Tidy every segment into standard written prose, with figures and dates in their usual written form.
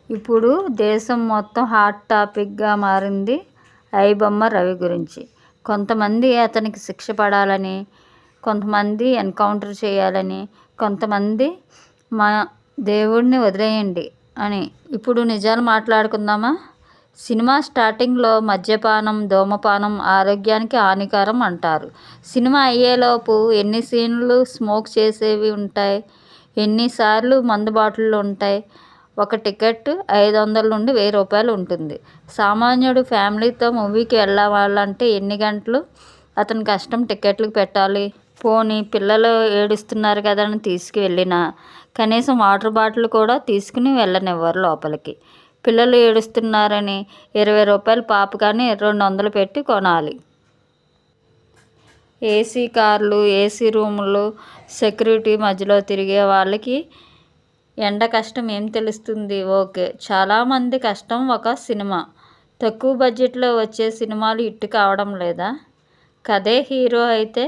ఇప్పుడు దేశం మొత్తం హాట్ టాపిక్గా మారింది ఐబొమ్మ రవి గురించి. కొంతమంది అతనికి శిక్ష పడాలని, కొంతమంది ఎన్కౌంటర్ చేయాలని, కొంతమంది మా దేవుడిని వదిలేయండి అని. ఇప్పుడు నిజాలు మాట్లాడుకుందామా? సినిమా స్టార్టింగ్లో మద్యపానం, ధూమపానం ఆరోగ్యానికి హానికరం అంటారు. సినిమా అయ్యేలోపు ఎన్ని సీన్లు స్మోక్ చేసేవి ఉంటాయి, ఎన్నిసార్లు మందు బాటిళ్ళు ఉంటాయి. ఒక టికెట్ 500 నుండి 1000 రూపాయలు ఉంటుంది. సామాన్యుడు ఫ్యామిలీతో మూవీకి వెళ్ళాలంటే ఎన్ని గంటలు అతని కష్టం టికెట్లకు పెట్టాలి? పోనీ పిల్లలు ఏడుస్తున్నారు కదా అని తీసుకువెళ్ళినా కనీసం వాటర్ బాటిల్ కూడా తీసుకుని వెళ్ళనివ్వరు లోపలికి. పిల్లలు ఏడుస్తున్నారని 20 రూపాయలు పాపకాని 200 పెట్టి కొనాలి. ఏసీ కార్లు, ఏసీ రూములు, సెక్యూరిటీ మధ్యలో తిరిగే వాళ్ళకి ఎండ కష్టం ఏం తెలుస్తుంది? ఓకే, చాలామంది కష్టం ఒక సినిమా. తక్కువ బడ్జెట్లో వచ్చే సినిమాలు హిట్ కావడం లేదా? కథే హీరో అయితే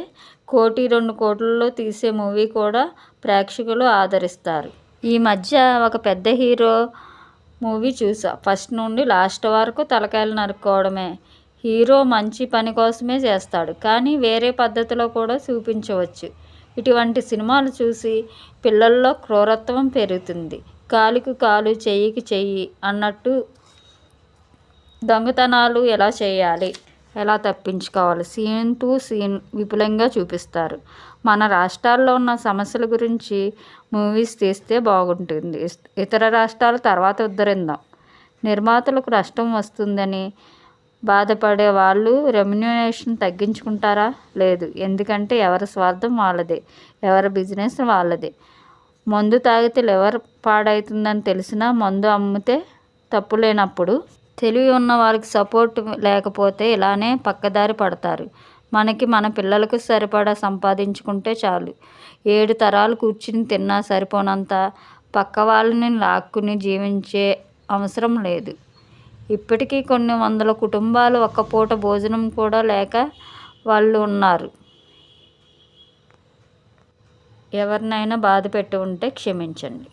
1 2 కోట్లలో తీసే మూవీ కూడా ప్రేక్షకులు ఆదరిస్తారు. ఈ మధ్య ఒక పెద్ద హీరో మూవీ చూసా. ఫస్ట్ నుండి లాస్ట్ వరకు తలకాయలు నరుక్కోవడమే. హీరో మంచి పని కోసమే చేస్తాడు, కానీ వేరే పద్ధతిలో కూడా చూపించవచ్చు. ఇటువంటి సినిమాలు చూసి పిల్లల్లో క్రూరత్వం పెరుగుతుంది. కాలుకి కాలు, చెయ్యికి చెయ్యి అన్నట్టు దొంగతనాలు ఎలా చేయాలి, ఎలా తప్పించుకోవాలి, సీన్ టు సీన్ విపులంగా చూపిస్తారు. మన రాష్ట్రాల్లో ఉన్న సమస్యల గురించి మూవీస్ తీస్తే బాగుంటుంది. ఇతర రాష్ట్రాల తర్వాత ఉద్ధరిద్దాం. నిర్మాతలకు నష్టం వస్తుందని బాధపడే వాళ్ళు రెమ్యునరేషన్ తగ్గించుకుంటారా? లేదు. ఎందుకంటే ఎవరి స్వార్థం వాళ్ళదే, ఎవరి బిజినెస్ వాళ్ళదే. మందు తాగితే లివర్ పాడవుతుందని తెలిసినా మందు అమ్మితే తప్పు లేనప్పుడు తెలివి ఉన్న వాళ్ళకి సపోర్ట్ లేకపోతే ఇలానే పక్కదారి పడతారు. మనకి మన పిల్లలకు సరిపడా సంపాదించుకుంటే చాలు. 7 తరాలు కూర్చుని తిన్నా సరిపోనంత పక్క వాళ్ళని లాక్కుని జీవించే అవసరం లేదు. ఇప్పటికీ కొన్ని వందల కుటుంబాలు ఒక్క పూట భోజనం కూడా లేక వాళ్ళు ఉన్నారు. ఎవరినైనా బాధ పెట్టి ఉంటే క్షమించండి.